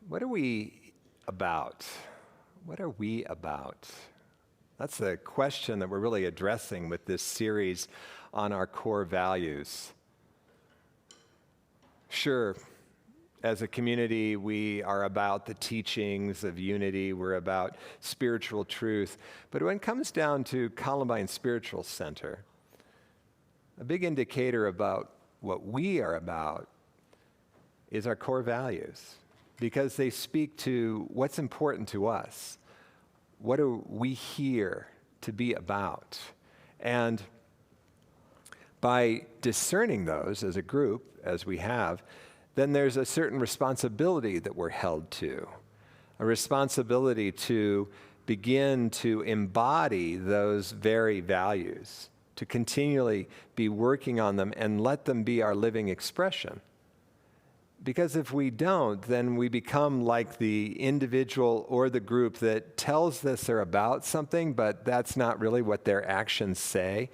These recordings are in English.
What are we about? What are we about? That's the question that we're really addressing with this series on our core values. Sure, as a community, we are about the teachings of unity. We're about spiritual truth. But when it comes down to Columbine Spiritual Center, a big indicator about what we are about is our core values, because they speak to what's important to us. What are we here to be about? And by discerning those as a group, as we have, then there's a certain responsibility that we're held to, a responsibility to begin to embody those very values, to continually be working on them and let them be our living expression. Because if we don't, then we become like the individual or the group that tells us they're about something, but that's not really what their actions say.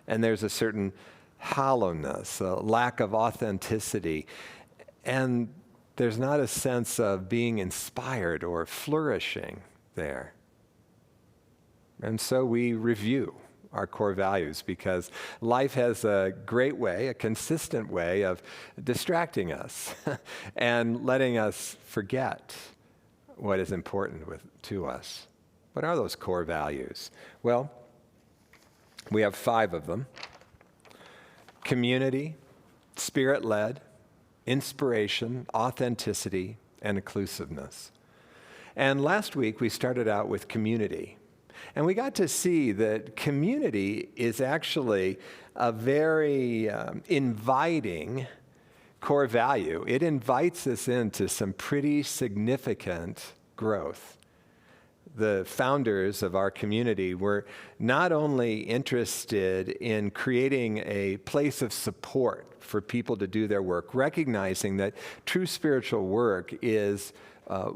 And there's a certain hollowness, a lack of authenticity. And there's not a sense of being inspired or flourishing there. And so we review our core values, because life has a great way, a consistent way of distracting us and letting us forget what is important to us. What are those core values? Well, we have 5 of them: community, spirit-led, inspiration, authenticity, and inclusiveness. And last week we started out with community. And we got to see that community is actually a very inviting core value. It invites us into some pretty significant growth. The founders of our community were not only interested in creating a place of support for people to do their work, recognizing that true spiritual work is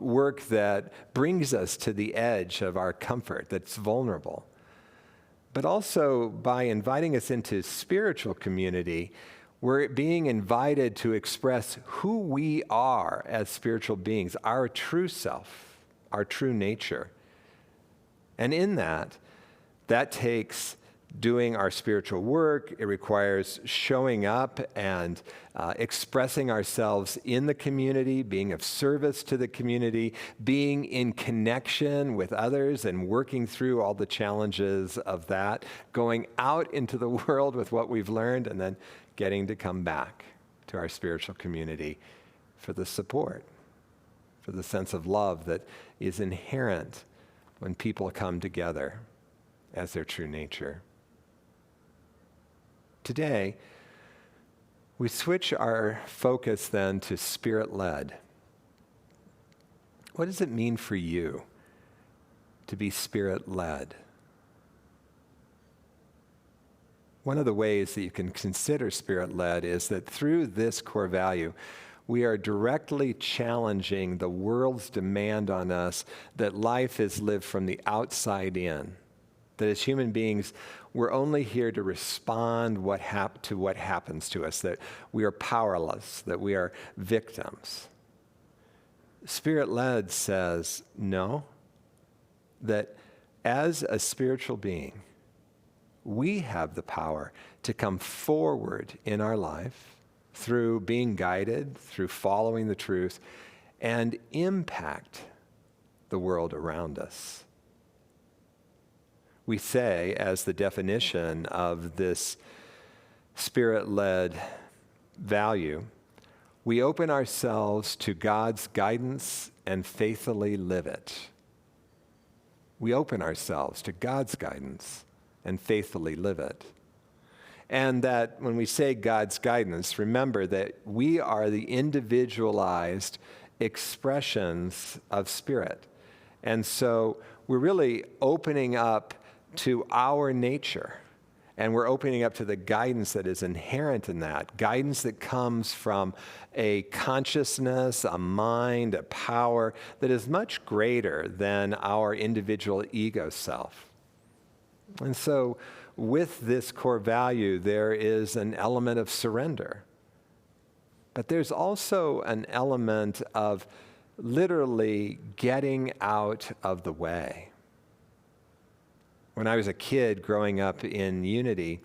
work that brings us to the edge of our comfort, that's vulnerable. But also, by inviting us into spiritual community, we're being invited to express who we are as spiritual beings, our true self, our true nature. And in that takes doing our spiritual work. It requires showing up and expressing ourselves in the community, being of service to the community, being in connection with others and working through all the challenges of that, going out into the world with what we've learned, and then getting to come back to our spiritual community for the support, for the sense of love that is inherent when people come together as their true nature. Today, we switch our focus then to spirit-led. What does it mean for you to be spirit-led? One of the ways that you can consider spirit-led is that through this core value, we are directly challenging the world's demand on us that life is lived from the outside in. That as human beings, we're only here to respond to what happens to us, that we are powerless, that we are victims. Spirit-led says, no, that as a spiritual being, we have the power to come forward in our life through being guided, through following the truth, and impact the world around us. We say, as the definition of this spirit-led value, we open ourselves to God's guidance and faithfully live it. We open ourselves to God's guidance and faithfully live it. And that when we say God's guidance, remember that we are the individualized expressions of spirit. And so we're really opening up to our nature, and we're opening up to the guidance that is inherent in that, guidance that comes from a consciousness, a mind, a power that is much greater than our individual ego self. And so with this core value, there is an element of surrender. But there's also an element of literally getting out of the way. When I was a kid growing up in Unity,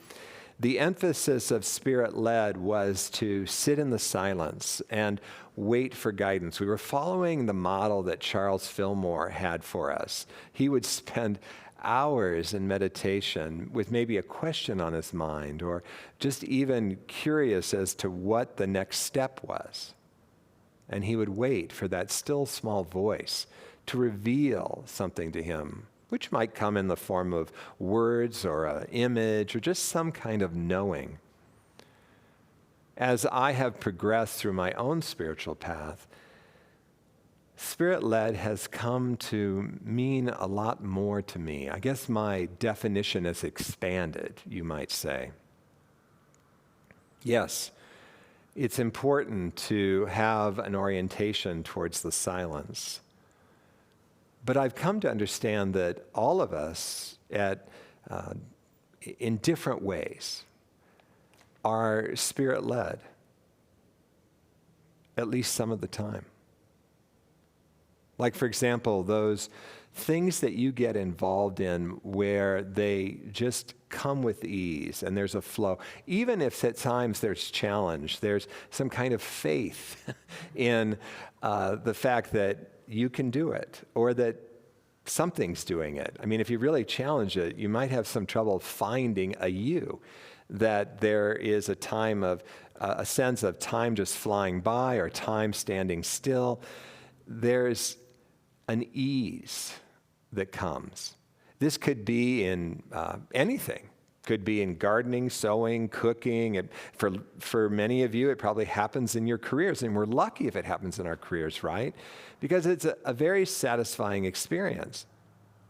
the emphasis of Spirit-led was to sit in the silence and wait for guidance. We were following the model that Charles Fillmore had for us. He would spend hours in meditation with maybe a question on his mind, or just even curious as to what the next step was. And he would wait for that still small voice to reveal something to him, which might come in the form of words or an image or just some kind of knowing. As I have progressed through my own spiritual path, Spirit-led has come to mean a lot more to me. I guess my definition has expanded, you might say. Yes, it's important to have an orientation towards the silence. But I've come to understand that all of us, in different ways, are Spirit-led, at least some of the time. Like, for example, those things that you get involved in where they just come with ease and there's a flow. Even if at times there's challenge, there's some kind of faith in the fact that you can do it, or that something's doing it. I mean, if you really challenge it, you might have some trouble finding a you, that there is a time of, a sense of time just flying by or time standing still. There's an ease that comes. This could be in anything. Could be in gardening, sewing, cooking. For many of you, it probably happens in your careers, and we're lucky if it happens in our careers, right? Because it's a very satisfying experience.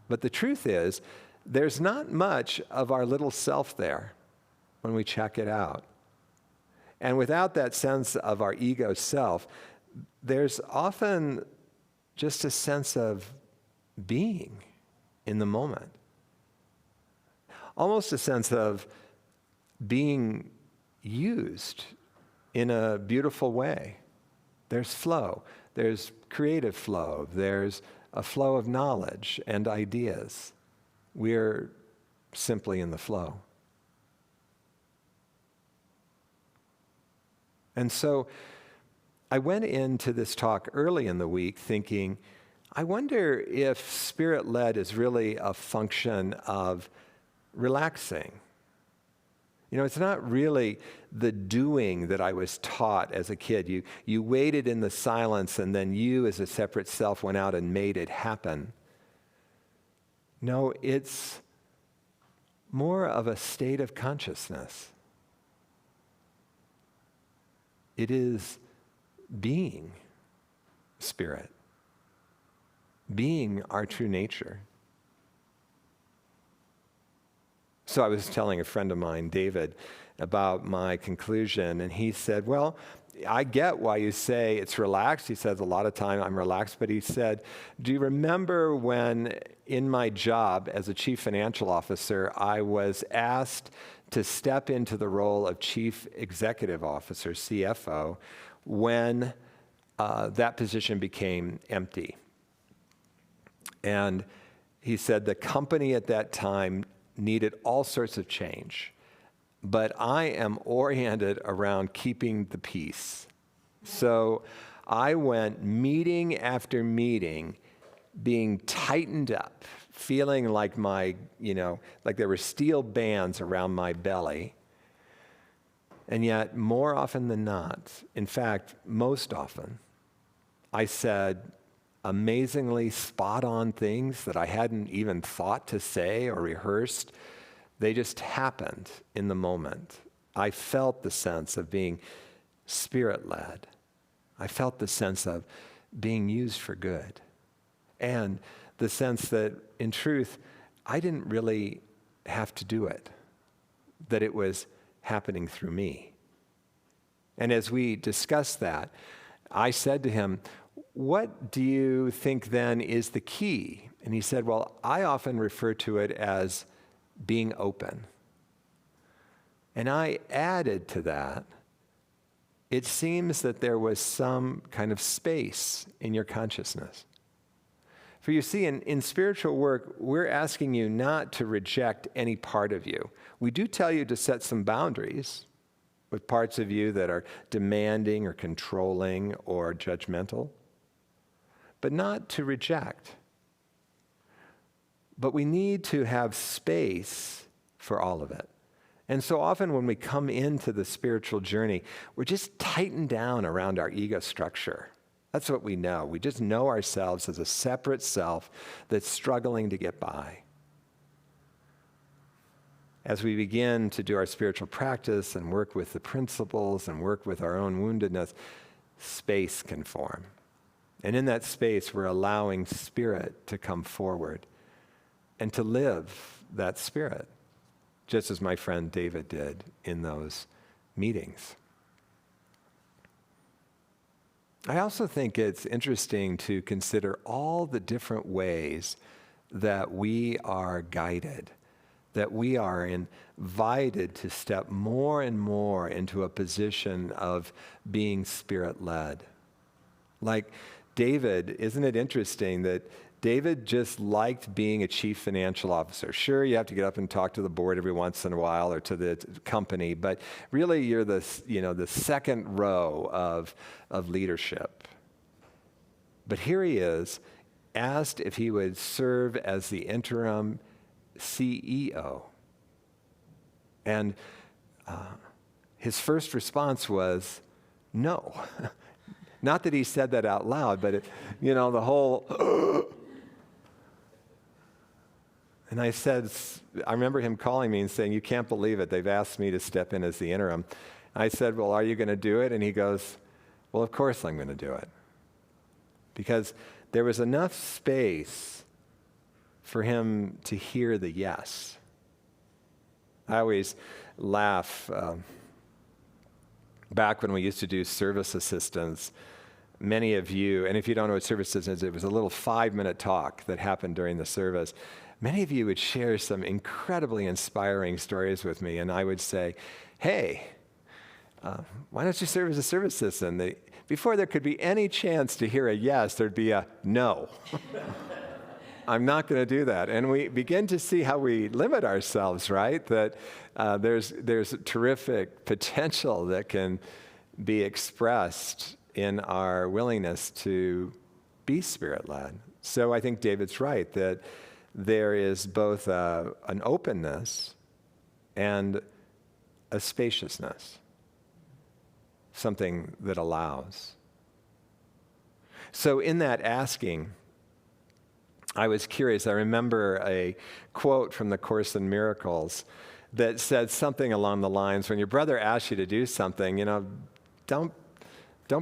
But the truth is, there's not much of our little self there when we check it out. And without that sense of our ego self, there's often just a sense of being in the moment. Almost a sense of being used in a beautiful way. There's flow. There's creative flow. There's a flow of knowledge and ideas. We're simply in the flow. And so I went into this talk early in the week thinking, I wonder if Spirit-led is really a function of relaxing. You know, it's not really the doing that I was taught as a kid. You waited in the silence and then you as a separate self went out and made it happen. No, it's more of a state of consciousness. It is being spirit, being our true nature. So I was telling a friend of mine, David, about my conclusion, and he said, well, I get why you say it's relaxed. He says a lot of time I'm relaxed, but he said, do you remember when in my job as a chief financial officer, I was asked to step into the role of chief executive officer, CFO, when that position became empty? And he said the company at that time needed all sorts of change, but I am oriented around keeping the peace. So I went meeting after meeting, being tightened up, feeling like like there were steel bands around my belly. And yet, more often than not, in fact, most often, I said amazingly spot-on things that I hadn't even thought to say or rehearsed. They just happened in the moment. I felt the sense of being Spirit-led. I felt the sense of being used for good. And the sense that, in truth, I didn't really have to do it, that it was happening through me. And as we discussed that, I said to him, what do you think then is the key? And he said, well, I often refer to it as being open. And I added to that, it seems that there was some kind of space in your consciousness. For you see, in spiritual work, we're asking you not to reject any part of you. We do tell you to set some boundaries with parts of you that are demanding or controlling or judgmental, but not to reject. But we need to have space for all of it. And so often when we come into the spiritual journey, we're just tightened down around our ego structure. That's what we know. We just know ourselves as a separate self that's struggling to get by. As we begin to do our spiritual practice and work with the principles and work with our own woundedness, space can form. And in that space, we're allowing spirit to come forward and to live that spirit, just as my friend David did in those meetings. I also think it's interesting to consider all the different ways that we are guided, that we are invited to step more and more into a position of being spirit-led. Like David, isn't it interesting that David just liked being a chief financial officer? Sure, you have to get up and talk to the board every once in a while or to the company, but really you're the second row of leadership. But here he is, asked if he would serve as the interim CEO. And his first response was, no. Not that he said that out loud, but the whole... And I remember him calling me and saying, you can't believe it. They've asked me to step in as the interim. I said, well, are you going to do it? And he goes, well, of course I'm going to do it. Because there was enough space for him to hear the yes. I always laugh. Back when we used to do service assistance, many of you, and if you don't know what service assistance is, it was a little 5-minute talk that happened during the service. Many of you would share some incredibly inspiring stories with me, and I would say, hey, why don't you serve as a service assistant? Before there could be any chance to hear a yes, there'd be a no. I'm not going to do that. And we begin to see how we limit ourselves, right? That there's terrific potential that can be expressed in our willingness to be spirit-led. So I think David's right that there is both an openness and a spaciousness, something that allows. So in that asking, I was curious. I remember a quote from the Course in Miracles that said something along the lines, when your brother asks you to do something, don't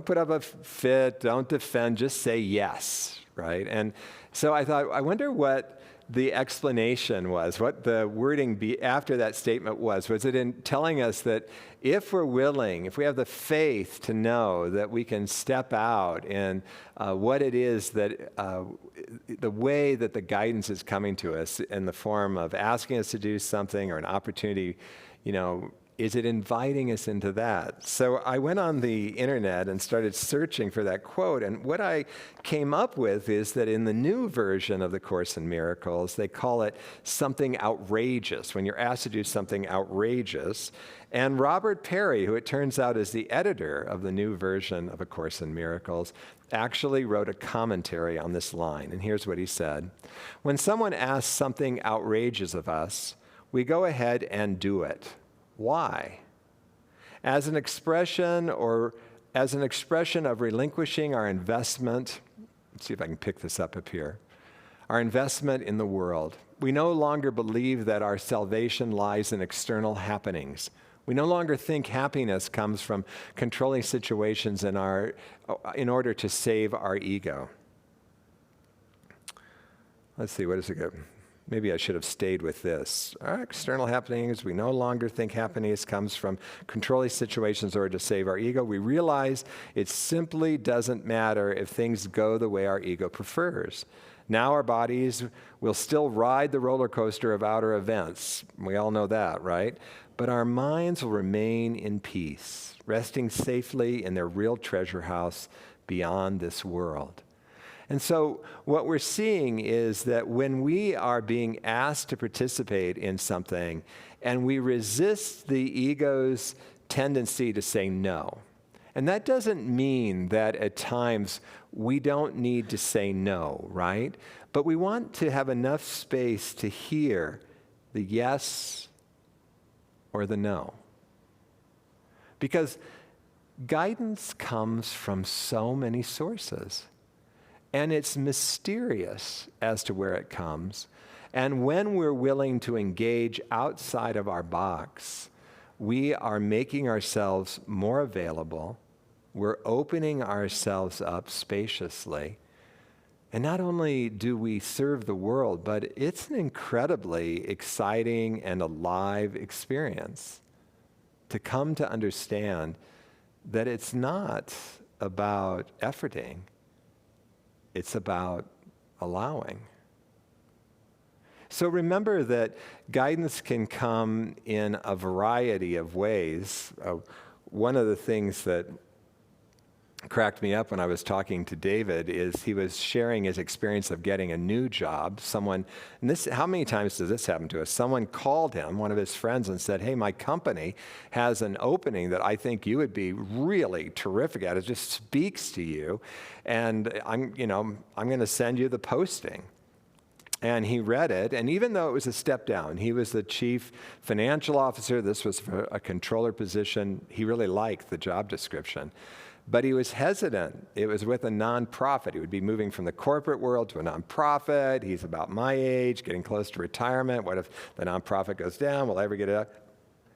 put up a fit, don't defend, just say yes, right? And so I thought, I wonder what the explanation was, what the wording after that statement was. Was it in telling us that if we're willing, if we have the faith to know that we can step out in what it is that, the way that the guidance is coming to us in the form of asking us to do something or an opportunity, is it inviting us into that? So I went on the internet and started searching for that quote, and what I came up with is that in the new version of the Course in Miracles, they call it something outrageous, when you're asked to do something outrageous. And Robert Perry, who it turns out is the editor of the new version of A Course in Miracles, actually wrote a commentary on this line, and here's what he said. When someone asks something outrageous of us, we go ahead and do it. Why? As an expression of relinquishing our investment, let's see if I can pick this up here, our investment in the world. We no longer believe that our salvation lies in external happenings. We no longer think happiness comes from controlling situations in order to save our ego. Let's see, what does it go? Maybe I should have stayed with this. Our external happenings, we no longer think happiness comes from controlling situations or to save our ego. We realize it simply doesn't matter if things go the way our ego prefers. Now our bodies will still ride the roller coaster of outer events. We all know that, right? But our minds will remain in peace, resting safely in their real treasure house beyond this world. And so what we're seeing is that when we are being asked to participate in something and we resist the ego's tendency to say no, and that doesn't mean that at times we don't need to say no, right? But we want to have enough space to hear the yes or the no. Because guidance comes from so many sources. And it's mysterious as to where it comes. And when we're willing to engage outside of our box, we are making ourselves more available. We're opening ourselves up spaciously. And not only do we serve the world, but it's an incredibly exciting and alive experience to come to understand that it's not about efforting. It's about allowing. So remember that guidance can come in a variety of ways. One of the things that cracked me up when I was talking to David is he was sharing his experience of getting a new job. And this, how many times does this happen to us? Someone called him, one of his friends, and said, "Hey, my company has an opening that I think you would be really terrific at. It just speaks to you, and I'm going to send you the posting." And he read it, and even though it was a step down, he was the chief financial officer, this was for a controller position, he really liked the job description. But he was hesitant. It was with a nonprofit. He would be moving from the corporate world to a nonprofit. He's about my age, getting close to retirement. What if the nonprofit goes down? Will I ever get it up?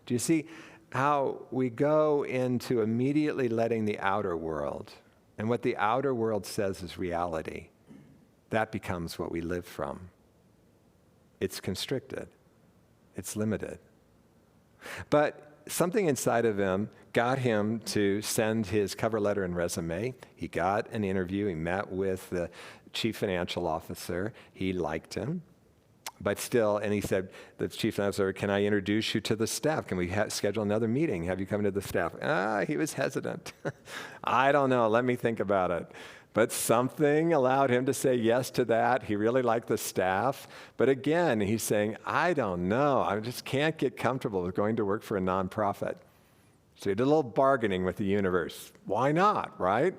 Do you see how we go into immediately letting the outer world, and what the outer world says is reality, that becomes what we live from. It's constricted. It's limited. But something inside of him got him to send his cover letter and resume. He got an interview. He met with the chief financial officer. He liked him. But still, and he said, the chief financial officer, "Can I introduce you to the staff? Can we schedule another meeting? Have you come to the staff?" He was hesitant. "I don't know. Let me think about it." But something allowed him to say yes to that. He really liked the staff. But again, he's saying, "I don't know. I just can't get comfortable with going to work for a nonprofit." So he did a little bargaining with the universe. Why not, right?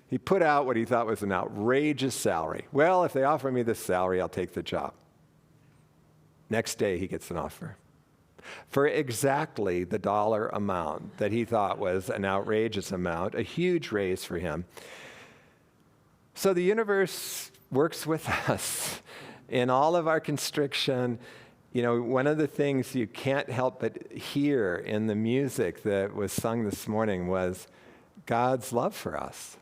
He put out what he thought was an outrageous salary. "Well, if they offer me this salary, I'll take the job." Next day, he gets an offer for exactly the dollar amount that he thought was an outrageous amount, a huge raise for him. So the universe works with us in all of our constriction. One of the things you can't help but hear in the music that was sung this morning was God's love for us.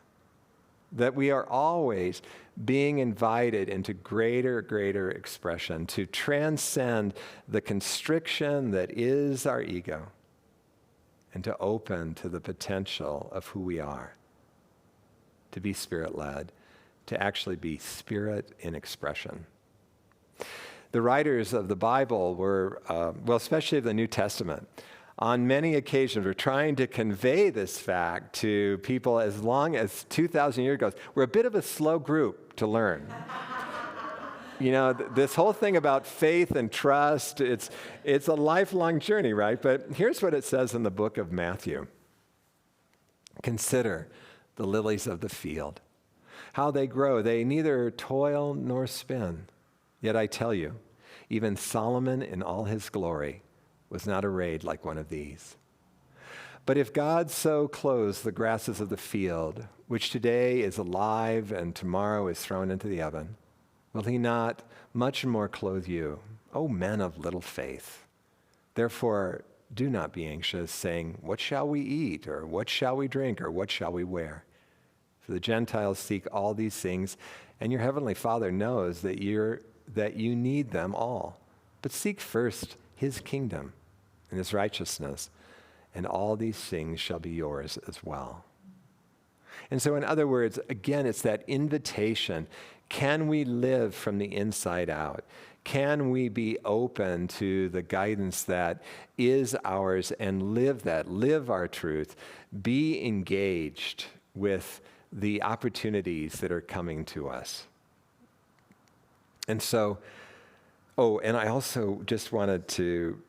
That we are always being invited into greater expression, to transcend the constriction that is our ego, and to open to the potential of who we are, to be Spirit-led, to actually be Spirit in expression. The writers of the Bible were, especially of the New Testament, on many occasions were trying to convey this fact to people as long as 2,000 years ago. We're a bit of a slow group to learn. This whole thing about faith and trust, it's a lifelong journey, right? But here's what it says in the book of Matthew. "Consider the lilies of the field, how they grow. They neither toil nor spin. Yet I tell you, even Solomon in all his glory was not arrayed like one of these. But if God so clothes the grasses of the field, which today is alive and tomorrow is thrown into the oven, will he not much more clothe you, O men of little faith? Therefore, do not be anxious, saying, 'What shall we eat?' or 'What shall we drink?' or 'What shall we wear?' For the Gentiles seek all these things, and your heavenly Father knows that that you need them all. But seek first his kingdom and his righteousness, and all these things shall be yours as well. And so in other words, again, it's that invitation. Can we live from the inside out? Can we be open to the guidance that is ours and live that, live our truth, be engaged with the opportunities that are coming to us? And so, and I also just wanted to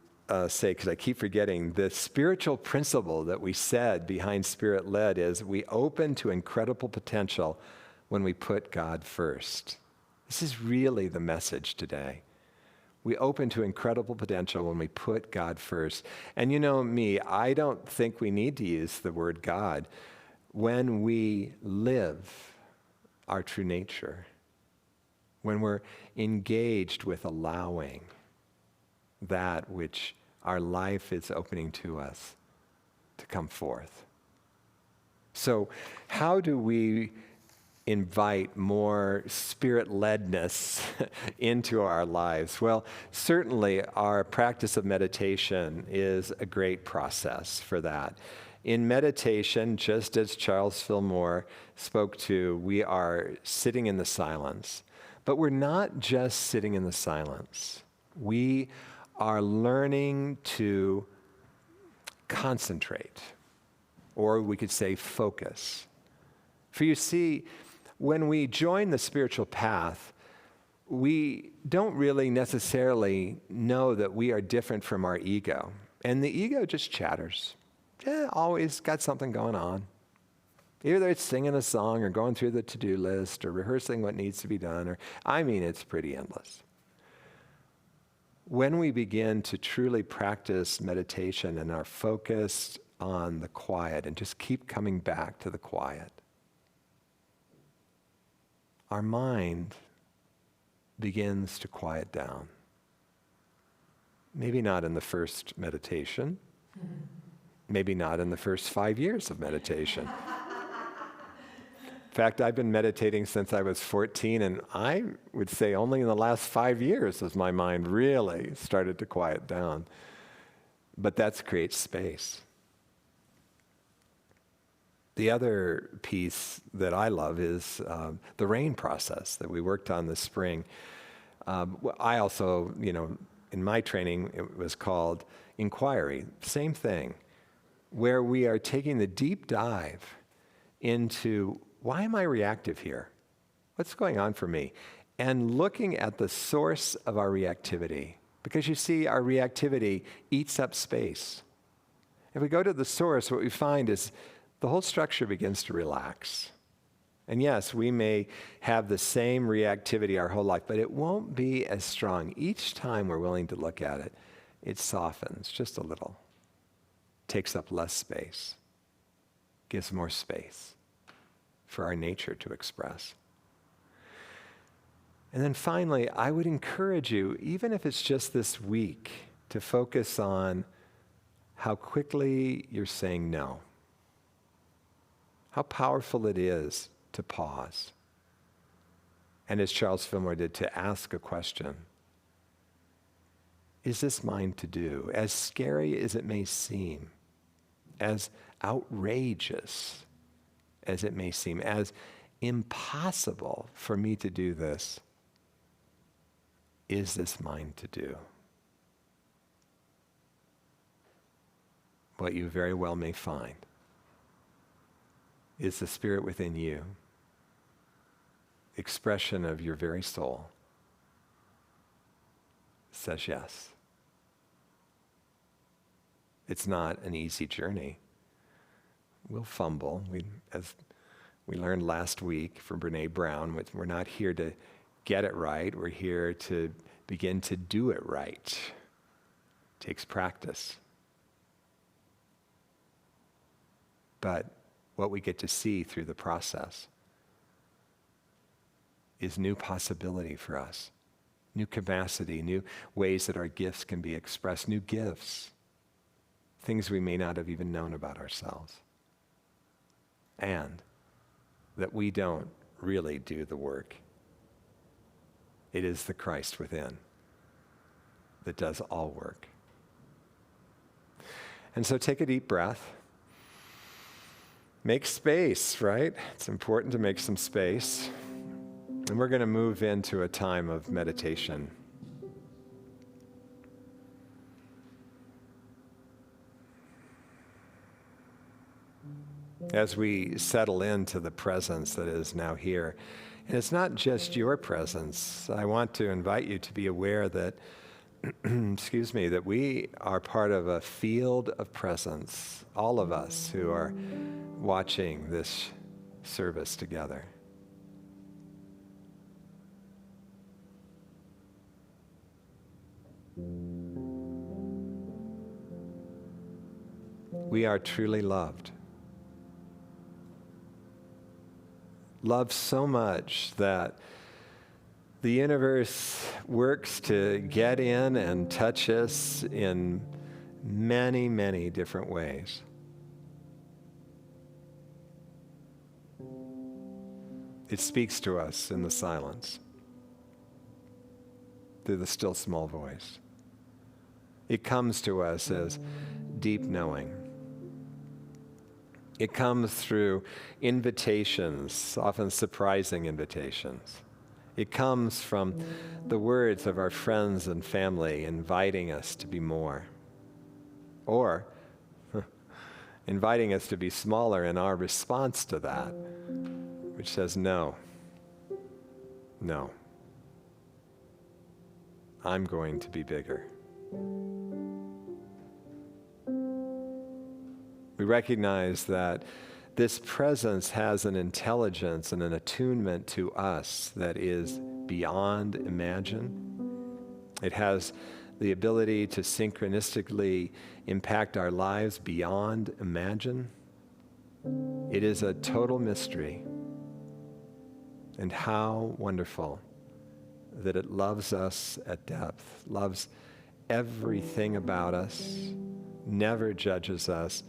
say, because I keep forgetting, the spiritual principle that we said behind Spirit-led is we open to incredible potential when we put God first. This is really the message today. We open to incredible potential when we put God first. And you know me, I don't think we need to use the word God when we live our true nature, when we're engaged with allowing that which our life is opening to us to come forth. So how do we invite more spirit-ledness into our lives? Well, certainly our practice of meditation is a great process for that. In meditation, just as Charles Fillmore spoke to, we are sitting in the silence. But we're not just sitting in the silence. We are learning to concentrate, or we could say focus. For you see, when we join the spiritual path, we don't really necessarily know that we are different from our ego. And the ego just chatters. Always got something going on. Either it's singing a song or going through the to-do list or rehearsing what needs to be done, it's pretty endless. When we begin to truly practice meditation and are focused on the quiet and just keep coming back to the quiet, our mind begins to quiet down. Maybe not in the first meditation, maybe not in the first 5 years of meditation. In fact, I've been meditating since I was 14, and I would say only in the last 5 years has my mind really started to quiet down. But that creates space. The other piece that I love is the RAIN process that we worked on this spring. I also, in my training, it was called inquiry, same thing, where we are taking the deep dive into why am I reactive here? What's going on for me? And looking at the source of our reactivity. Because you see, our reactivity eats up space. If we go to the source, what we find is the whole structure begins to relax. And yes, we may have the same reactivity our whole life, but it won't be as strong. Each time we're willing to look at it, it softens just a little. Takes up less space. Gives more space for our nature to express. And then finally, I would encourage you, even if it's just this week, to focus on how quickly you're saying no. How powerful it is to pause. And as Charles Fillmore did, to ask a question. Is this mine to do? As scary as it may seem, as outrageous as it may seem, as impossible for me to do this, is this mine to do? What you very well may find is the spirit within you, expression of your very soul, says yes. It's not an easy journey. We'll fumble. As we learned last week from Brene Brown, we're not here to get it right. We're here to begin to do it right. It takes practice. But what we get to see through the process is new possibility for us, new capacity, new ways that our gifts can be expressed, new gifts, things we may not have even known about ourselves. And that we don't really do the work. It is the Christ within that does all work. And so take a deep breath. Make space, right? It's important to make some space. And we're going to move into a time of meditation. As we settle into the presence that is now here, and it's not just your presence. I want to invite you to be aware that, that we are part of a field of presence, all of us who are watching this service together. We are truly loved. Loved so much that the universe works to get in and touch us in many, many different ways. It speaks to us in the silence, through the still small voice. It comes to us as deep knowing. It comes through invitations, often surprising invitations. It comes from the words of our friends and family inviting us to be more, or inviting us to be smaller in our response to that, which says, no, I'm going to be bigger. We recognize that this presence has an intelligence and an attunement to us that is beyond imagine. It has the ability to synchronistically impact our lives beyond imagine. It is a total mystery. And how wonderful that it loves us at depth, loves everything about us, never judges us,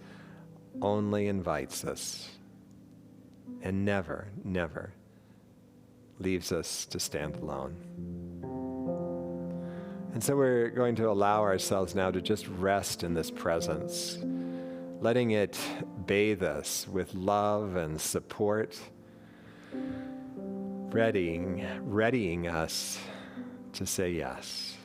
only invites us, and never, never leaves us to stand alone. And so we're going to allow ourselves now to just rest in this presence, letting it bathe us with love and support, readying us to say yes.